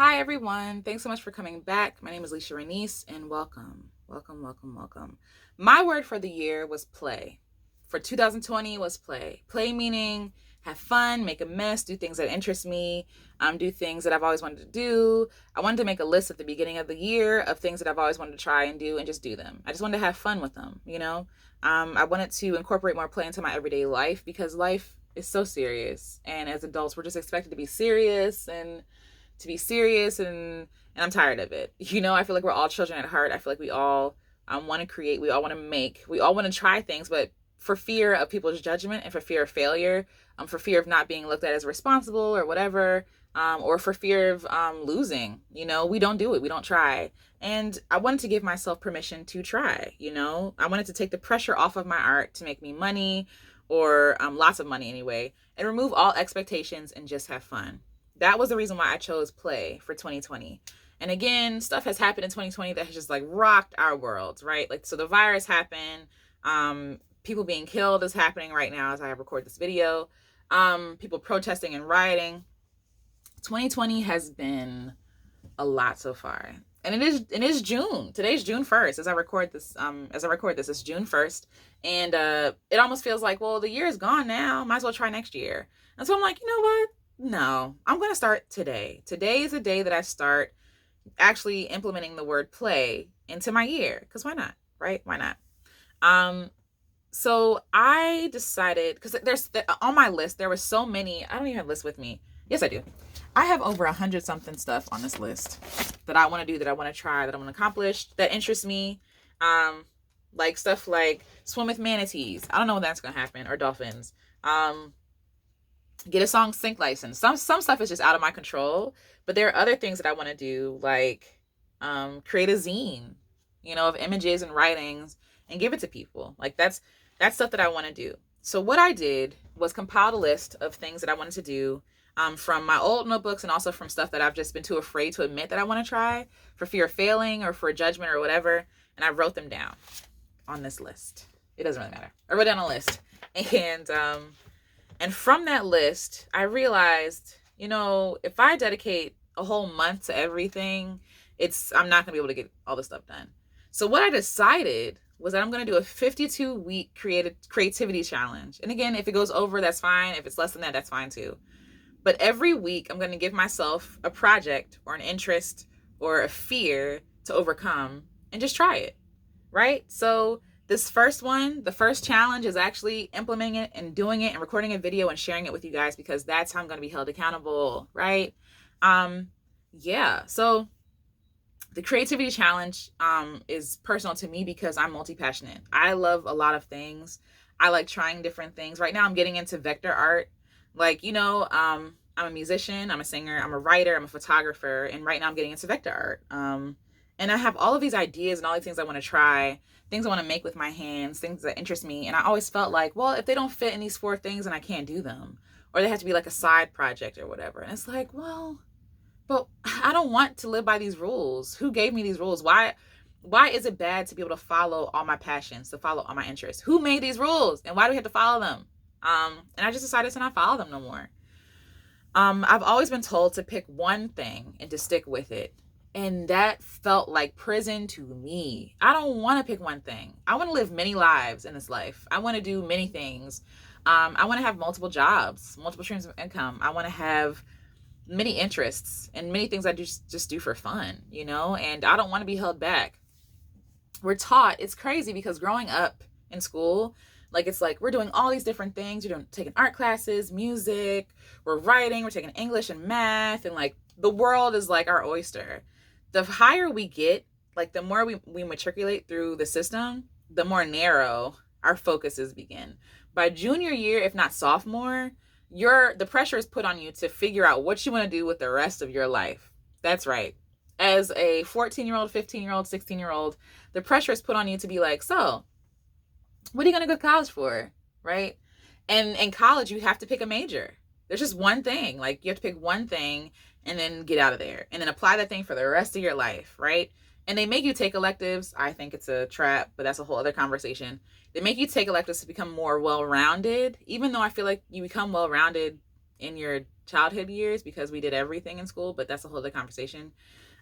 Hi, everyone. Thanks so much for coming back. My name is Leisha Renice, and welcome. Welcome, welcome, welcome. My word for the year was play. For 2020 was play. Play meaning have fun, make a mess, do things that interest me, do things that I've always wanted to do. I wanted to make a list at the beginning of the year of things that I've always wanted to try and do and just do them. I just wanted to have fun with them. I wanted to incorporate more play into my everyday life because life is so serious. And as adults, we're just expected to be serious and I'm tired of it. I feel like we're all children at heart. I feel like we all want to create, we all want to make, we all want to try things, but for fear of people's judgment and for fear of failure, for fear of not being looked at as responsible or whatever, or for fear of losing, we don't do it. We don't try. And I wanted to give myself permission to try. I wanted to take the pressure off of my art to make me money or lots of money anyway, and remove all expectations and just have fun. That was the reason why I chose play for 2020. And again, stuff has happened in 2020 that has just like rocked our worlds, right? Like, so the virus happened. People being killed is happening right now as I record this video. People protesting and rioting. 2020 has been a lot so far. And it is June. Today's June 1st as I record this. It's June 1st. And it almost feels like, well, the year is gone now. Might as well try next year. And so I'm like, you know what? No, I'm going to start today. Today is the day that I start actually implementing the word play into my year. Because why not? Right? Why not? So I decided, because there's on my list, there were so many. I don't even have a list with me. Yes, I do. I have over 100 something stuff on this list that I want to do, that I want to try, that I want to accomplish, that interests me. Like stuff like swim with manatees. I don't know when that's going to happen, or dolphins. Get a song sync license. Some stuff is just out of my control, but there are other things that I want to do, like create a zine, of images and writings and give it to people. Like that's stuff that I want to do. So what I did was compile a list of things that I wanted to do, from my old notebooks and also from stuff that I've just been too afraid to admit that I want to try for fear of failing or for judgment or whatever. And I wrote them down on this list. It doesn't really matter. I wrote down a list, and from that list, I realized, if I dedicate a whole month to everything, I'm not going to be able to get all this stuff done. So what I decided was that I'm going to do a 52-week creativity challenge. And again, if it goes over, that's fine. If it's less than that, that's fine too. But every week, I'm going to give myself a project or an interest or a fear to overcome and just try it, right? So this first one, the first challenge, is actually implementing it and doing it and recording a video and sharing it with you guys, because that's how I'm going to be held accountable, right? Yeah. So the creativity challenge is personal to me because I'm multi-passionate. I love a lot of things. I like trying different things. Right now I'm getting into vector art. Like, I'm a musician, I'm a singer, I'm a writer, I'm a photographer, and right now I'm getting into vector art. And I have all of these ideas and all these things I want to try, things I want to make with my hands, things that interest me. And I always felt like, well, if they don't fit in these 4 things, then I can't do them. Or they have to be like a side project or whatever. And it's like, well, but I don't want to live by these rules. Who gave me these rules? Why is it bad to be able to follow all my passions, to follow all my interests? Who made these rules? And why do we have to follow them? And I just decided to not follow them no more. I've always been told to pick one thing and to stick with it. And that felt like prison to me. I don't want to pick one thing. I want to live many lives in this life. I want to do many things. I want to have multiple jobs, multiple streams of income. I want to have many interests and many things I just do for fun, and I don't want to be held back. We're taught, it's crazy because growing up in school, like, it's like we're doing all these different things. You're taking art classes, music, we're writing, we're taking English and math, and like the world is like our oyster. The higher we get, like the more we matriculate through the system, the more narrow our focuses begin. By junior year, if not sophomore, the pressure is put on you to figure out what you want to do with the rest of your life. That's right. As a 14-year-old, 15-year-old, 16-year-old, the pressure is put on you to be like, so what are you going to go to college for, right? And in college, you have to pick a major. There's just one thing. Like, you have to pick one thing and then get out of there and then apply that thing for the rest of your life, right? And they make you take electives. I think it's a trap, but that's a whole other conversation. They make you take electives to become more well-rounded, even though I feel like you become well-rounded in your childhood years because we did everything in school, but that's a whole other conversation.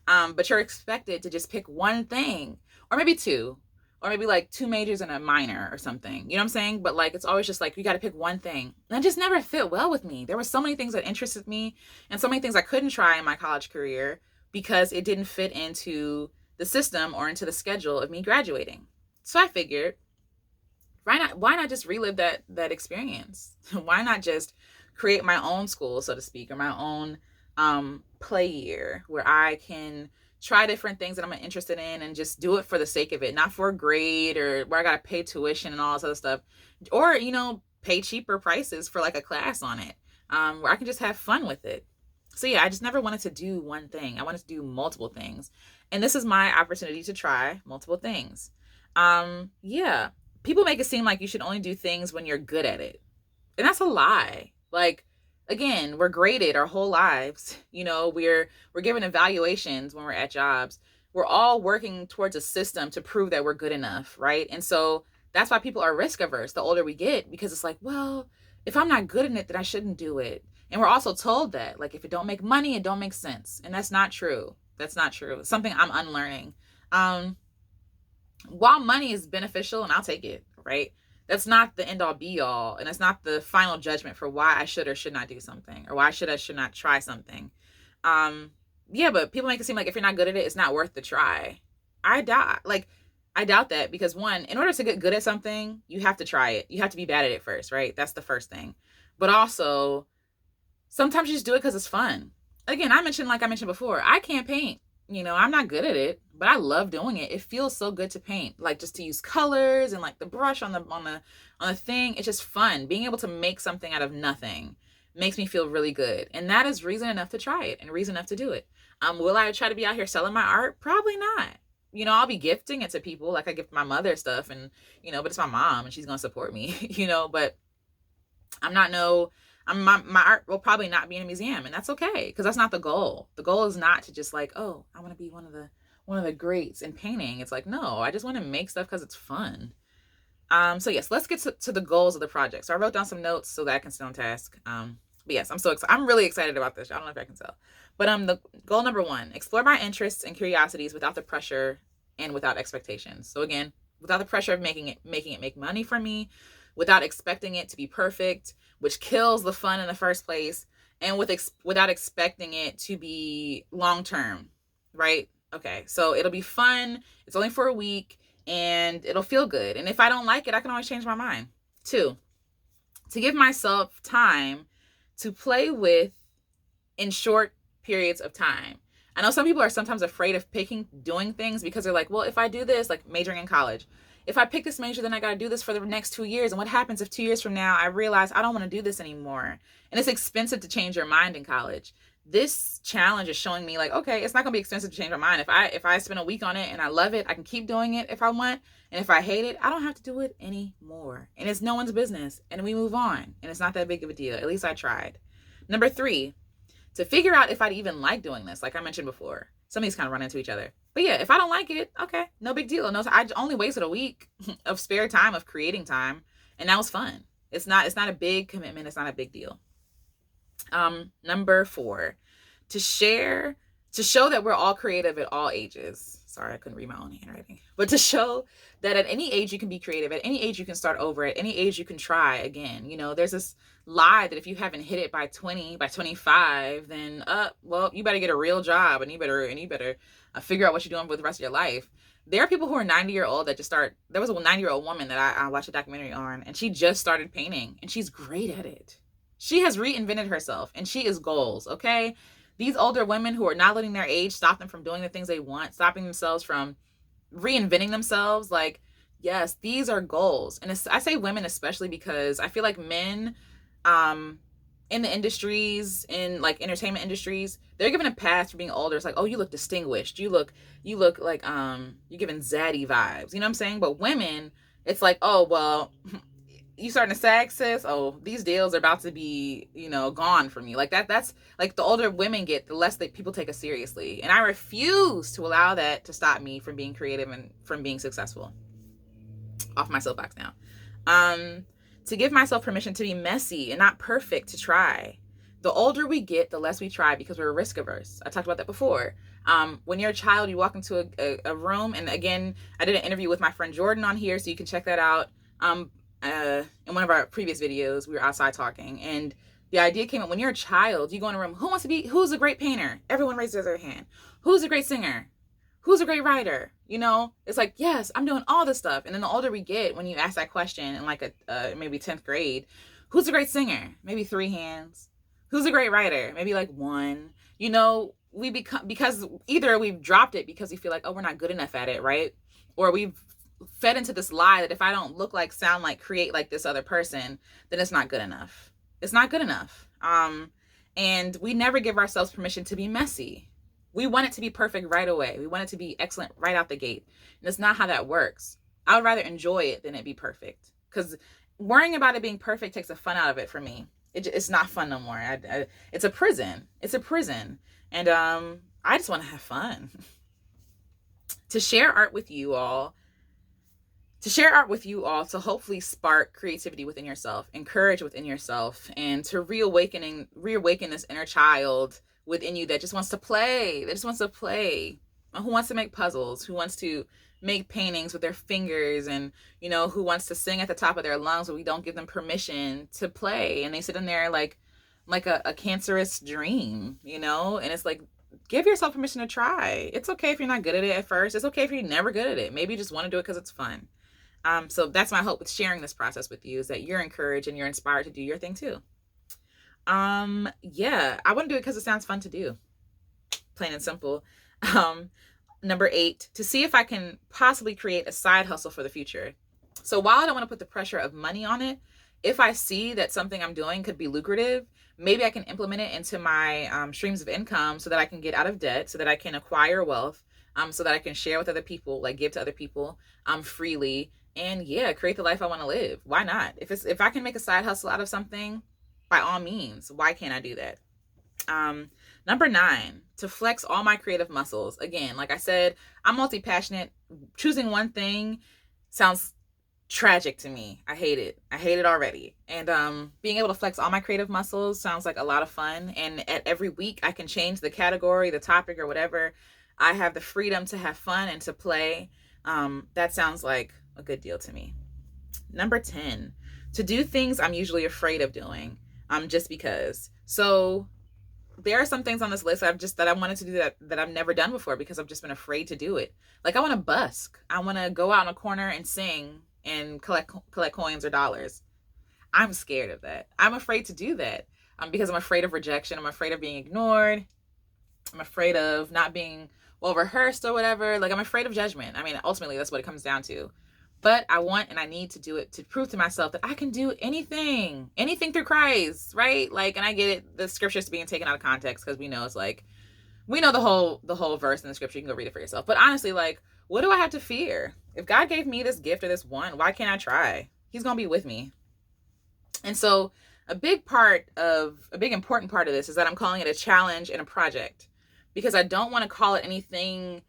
But you're expected to just pick one thing, or maybe two, or maybe like two majors and a minor or something. You know what I'm saying? But like, it's always just like, you got to pick one thing. And that just never fit well with me. There were so many things that interested me and so many things I couldn't try in my college career because it didn't fit into the system or into the schedule of me graduating. So I figured, why not just relive that experience? Why not just create my own school, so to speak, or my own play year where I can try different things that I'm interested in and just do it for the sake of it, not for a grade or where I got to pay tuition and all this other stuff, or, pay cheaper prices for like a class on it, where I can just have fun with it. So yeah, I just never wanted to do one thing. I wanted to do multiple things. And this is my opportunity to try multiple things. Yeah, people make it seem like you should only do things when you're good at it. And that's a lie. Like, again, we're graded our whole lives. We're given evaluations when we're at jobs. We're all working towards a system to prove that we're good enough, right? And so that's why people are risk averse the older we get, because it's like, well, if I'm not good in it, then I shouldn't do it. And we're also told that, like, if it don't make money, it don't make sense. And that's not true. That's not true. It's something I'm unlearning. While money is beneficial, and I'll take it, right? That's not the end all be all. And it's not the final judgment for why I should or should not do something, or why I should not try something. Yeah, but people make it seem like if you're not good at it, it's not worth the try. I doubt that, because one, in order to get good at something, you have to try it. You have to be bad at it first, right? That's the first thing. But also, sometimes you just do it because it's fun. Again, like I mentioned before, I can't paint. I'm not good at it, but I love doing it. It feels so good to paint, like just to use colors and like the brush on the thing. It's just fun. Being able to make something out of nothing makes me feel really good. And that is reason enough to try it and reason enough to do it. Will I try to be out here selling my art? Probably not. I'll be gifting it to people, like I gift my mother stuff, and but it's my mom and she's gonna support me, but my art will probably not be in a museum, and that's okay, because that's not the goal. The goal is not to just like, oh, I want to be one of the greats in painting. It's like, no, I just want to make stuff because it's fun. So yes, let's get to the goals of the project. So I wrote down some notes so that I can stay on task. But yes, I'm so excited. I'm really excited about this. I don't know if I can tell. But the goal number 1, explore my interests and curiosities without the pressure and without expectations. So again, without the pressure of making it make money for me, without expecting it to be perfect, which kills the fun in the first place, and without expecting it to be long term, right? Okay, so it'll be fun. It's only for a week, and it'll feel good. And if I don't like it, I can always change my mind. 2, to give myself time to play with in short periods of time. I know some people are sometimes afraid of doing things because they're like, well, if I do this, like majoring in college, if I pick this major, then I got to do this for the next 2 years. And what happens if 2 years from now, I realize I don't want to do this anymore? And it's expensive to change your mind in college. This challenge is showing me like, okay, it's not going to be expensive to change my mind. If I spend a week on it and I love it, I can keep doing it if I want. And if I hate it, I don't have to do it anymore. And it's no one's business. And we move on. And it's not that big of a deal. At least I tried. Number 3, to figure out if I'd even like doing this, like I mentioned before. Some of these kind of run into each other. But yeah, if I don't like it, okay, no big deal. No, I only wasted a week of spare time, of creating time, and that was fun. It's not a big commitment. It's not a big deal. Number 4, to show that we're all creative at all ages. Sorry, I couldn't read my own handwriting. But to show that at any age you can be creative, at any age you can start over, at any age you can try again. There's this lie that if you haven't hit it by 20, by 25, then well, you better get a real job, and you better figure out what you're doing with the rest of your life. There are people who are 90-year-old that just start. There was a 90-year-old woman that I watched a documentary on, and she just started painting, and she's great at it. She has reinvented herself, and she is goals, okay? These older women who are not letting their age stop them from doing the things they want, stopping themselves from reinventing themselves, like, yes, these are goals. And I say women especially because I feel like men in the industries, in like entertainment industries, they're given a pass for being older. It's like, oh, you look distinguished. You look like you're giving zaddy vibes. You know what I'm saying? But women, it's like, oh, well, you starting to sag, sis? Oh, these deals are about to be, gone from you. Like that's like the older women get, the less that people take us seriously. And I refuse to allow that to stop me from being creative and from being successful. Off my soapbox now. To give myself permission to be messy and not perfect, to try. The older we get, the less we try because we're risk averse. I talked about that before. When you're a child, you walk into a room, and again, I did an interview with my friend Jordan on here, so you can check that out. In one of our previous videos, we were outside talking, and the idea came up: when you're a child, you go in a room, who's a great painter? Everyone raises their hand. Who's a great singer? Who's a great writer? You know, it's like, yes, I'm doing all this stuff. And then the older we get, when you ask that question in like maybe 10th grade, who's a great singer? Maybe 3 hands. Who's a great writer? Maybe like 1. You know, we become, because either we've dropped it because we feel like, oh, we're not good enough at it, right? Or we've fed into this lie that if I don't look like, sound like, create like this other person, then it's not good enough. It's not good enough. And we never give ourselves permission to be messy. We want it to be perfect right away. We want it to be excellent right out the gate. And it's not how that works. I would rather enjoy it than it be perfect. Because worrying about it being perfect takes the fun out of it for me. It's not fun no more. It's a prison. It's a prison. And I just want to have fun. To share art with you all to hopefully spark creativity within yourself, encourage within yourself, and to reawaken this inner child within you that just wants to play, who wants to make puzzles, who wants to make paintings with their fingers, and, you know, who wants to sing at the top of their lungs, but we don't give them permission to play. And they sit in there like a cancerous dream, you know? And it's like, give yourself permission to try. It's okay if you're not good at it at first. It's okay if you're never good at it. Maybe you just want to do it because it's fun. So that's my hope with sharing this process with you, is that you're encouraged and you're inspired to do your thing too. Yeah, I want to do it because it sounds fun to do. Plain and simple. Number 8, to see if I can possibly create a side hustle for the future. So while I don't want to put the pressure of money on it, if I see that something I'm doing could be lucrative, maybe I can implement it into my streams of income so that I can get out of debt, so that I can acquire wealth, so that I can share with other people, like give to other people freely, and yeah, create the life I want to live. Why not? If I can make a side hustle out of something, by all means, why can't I do that? Number 9, to flex all my creative muscles. Again, like I said, I'm multi-passionate. Choosing one thing sounds tragic to me. I hate it. I hate it already. And being able to flex all my creative muscles sounds like a lot of fun. And at every week I can change the category, the topic, or whatever. I have the freedom to have fun and to play. That sounds like a good deal to me. Number 10, to do things I'm usually afraid of doing, just because. So there are some things on this list that I wanted to do that I've never done before because I've just been afraid to do it. Like, I want to busk. I want to go out in a corner and sing and collect coins or dollars. I'm scared of that. I'm afraid to do that because I'm afraid of rejection. I'm afraid of being ignored. I'm afraid of not being well rehearsed or whatever. Like, I'm afraid of judgment. I mean, ultimately, that's what it comes down to. But I want and I need to do it to prove to myself that I can do anything through Christ, right? Like, and I get it, the scripture's being taken out of context because we know it's like, we know the whole verse in the scripture. You can go read it for yourself. But honestly, like, what do I have to fear? If God gave me this gift or this one, why can't I try? He's going to be with me. And so a big important part of this is that I'm calling it a challenge and a project, because I don't want to call it anything.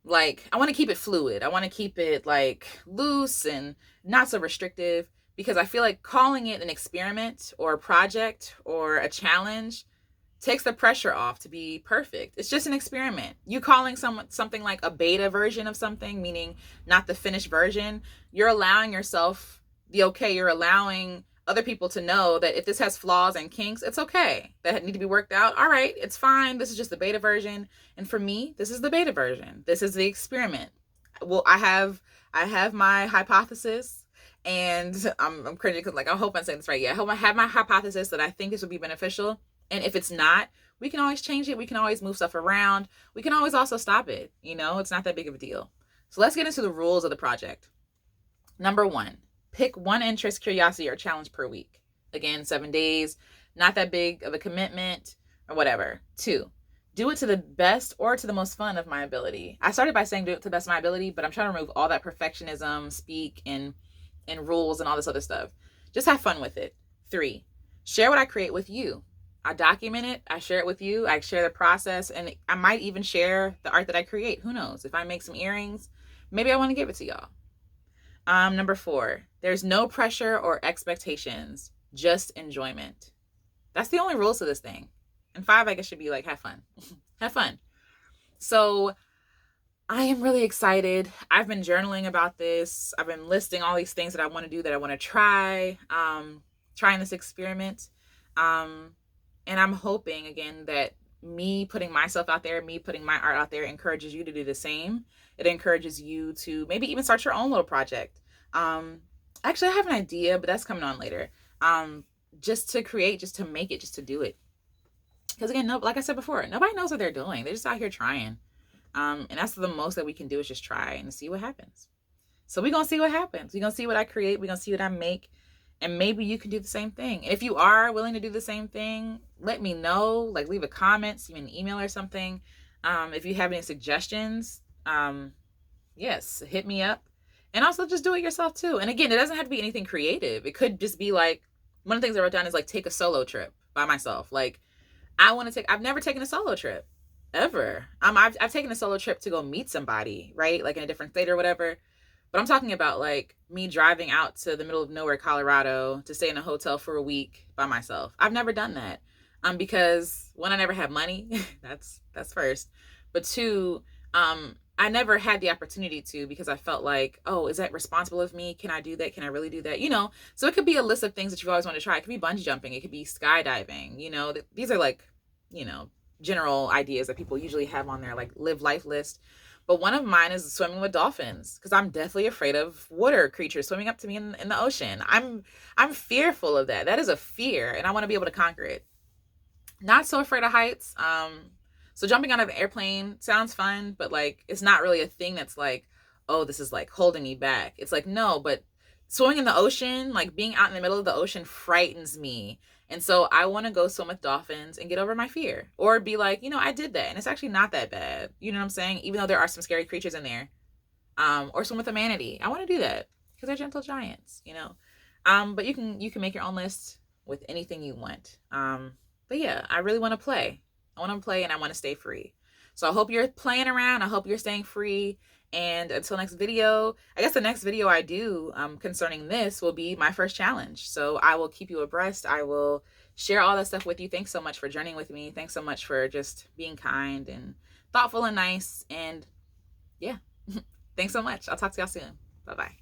Like, I want to keep it fluid. I want to keep it like loose and not so restrictive, because I feel like calling it an experiment or a project or a challenge takes the pressure off to be perfect. It's just an experiment. You calling something like a beta version of something, meaning not the finished version, you're allowing yourself the okay. You're allowing other people to know that if this has flaws and kinks, it's okay. That need to be worked out. All right, it's fine. This is just the beta version. And for me, this is the beta version. This is the experiment. Well, I have my hypothesis, and I'm cringing because, like, I hope I'm saying this right. Yeah, I have my hypothesis that I think this would be beneficial. And if it's not, we can always change it. We can always move stuff around. We can always also stop it. You know, it's not that big of a deal. So let's get into the rules of the project. Number 1, pick one interest, curiosity, or challenge per week. Again, 7 days, not that big of a commitment or whatever. 2, do it to the best or to the most fun of my ability. I started by saying do it to the best of my ability, but I'm trying to remove all that perfectionism, speak, and rules and all this other stuff. Just have fun with it. 3, share what I create with you. I document it. I share it with you. I share the process, and I might even share the art that I create. Who knows? If I make some earrings, maybe I want to give it to y'all. Number 4, there's no pressure or expectations, just enjoyment. That's the only rules to this thing. And 5, I guess, should be like, have fun. Have fun. So I am really excited. I've been journaling about this. I've been listing all these things that I want to do, that I want to try, trying this experiment. Um, and I'm hoping, again, that me putting myself out there, me putting my art out there encourages you to do the same. It encourages you to maybe even start your own little project. Um, Actually, I have an idea, but that's coming on later. Um, just to create, just to make it, just to do it. Because again, no, like I said before, nobody knows what they're doing. They're just out here trying. And that's the most that we can do, is just try and see what happens. So we're going to see what happens. We're going to see what I create. We're going to see what I make. And maybe you can do the same thing. And if you are willing to do the same thing, let me know. Like, leave a comment, send me an email or something. If you have any suggestions, yes, hit me up. And also just do it yourself too. And again, it doesn't have to be anything creative. It could just be like, one of the things I wrote down is like, take a solo trip by myself. Like, I've never taken a solo trip ever. I've taken a solo trip to go meet somebody, right? Like in a different state or whatever. But I'm talking about like me driving out to the middle of nowhere, Colorado, to stay in a hotel for a week by myself. I've never done that. Because one, I never had money. that's first. But two, I never had the opportunity to, because I felt like, oh, is that responsible of me? Can I do that? Can I really do that? So it could be a list of things that you've always wanted to try. It could be bungee jumping. It could be skydiving. These are like, general ideas that people usually have on their like live life list. But one of mine is swimming with dolphins, because I'm deathly afraid of water creatures swimming up to me in the ocean. I'm fearful of that. That is a fear, and I want to be able to conquer it. Not so afraid of heights. So jumping out of an airplane sounds fun, but like, it's not really a thing that's like, oh, this is like holding me back. It's like, no, but swimming in the ocean, like being out in the middle of the ocean, frightens me. And so I want to go swim with dolphins and get over my fear, or be like, I did that and it's actually not that bad. You know what I'm saying? Even though there are some scary creatures in there. Or swim with a manatee. I want to do that because they're gentle giants. But you can make your own list with anything you want. But yeah, I really want to play. I want to play and I want to stay free. So I hope you're playing around. I hope you're staying free. And until next video, I guess the next video I do concerning this will be my first challenge. So I will keep you abreast. I will share all that stuff with you. Thanks so much for journeying with me. Thanks so much for just being kind and thoughtful and nice. And yeah, thanks so much. I'll talk to y'all soon. Bye-bye.